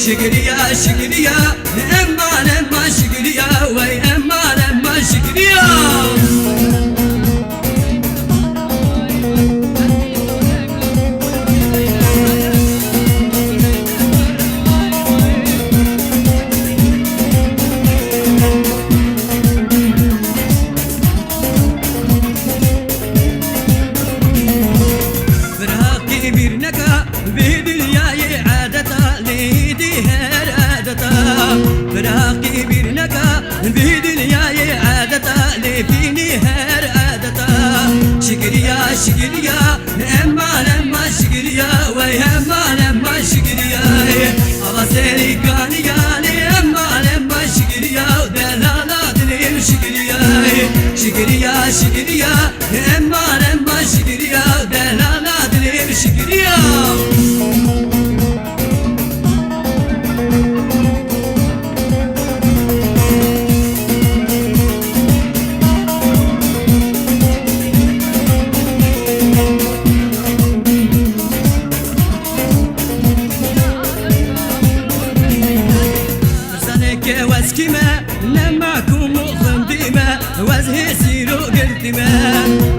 شكريا شكريا لما شكريا وي لما شكريا فراقي بيرنكا بدنياي عادتا لي فيني هر عادتا شكريا شكريا لما شكريا وي لما شكريا أبصري كانيا لما شكريا ودلالات لي شكريا شكريا شكريا لما شكريا ودلالات لي شكريا واسكما لما كون مخم ديما وازهي سيرو قلتما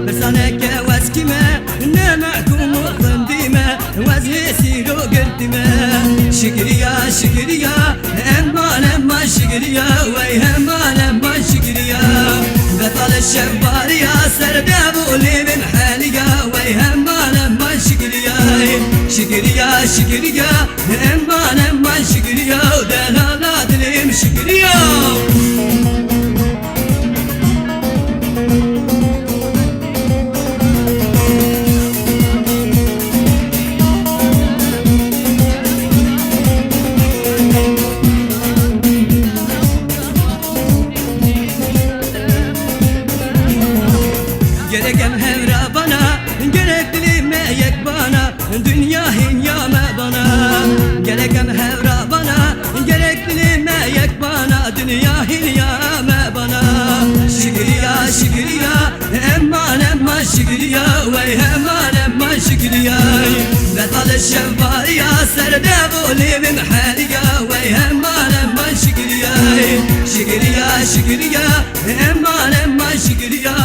برسانك واسكما لما كون مخم ديما وازهي سيرو قلتما شكريا شكريا لما شكريا وي لما شكريا بطل الشباريا سردابو لي من حاليا وي لما شكريا شكريا شكريا لما شكريا ودلالات لي شكريا gereken hevra bana gerekli meyek bana dünya hinyame bana gereken hevra bana gerekli meyek bana dünya hinyame bana şükriya şükriya emma şükriya vey emma şükriya betal şevbariya serde bulim haliya vey emma şükriya şükriya şükriya emma şükriya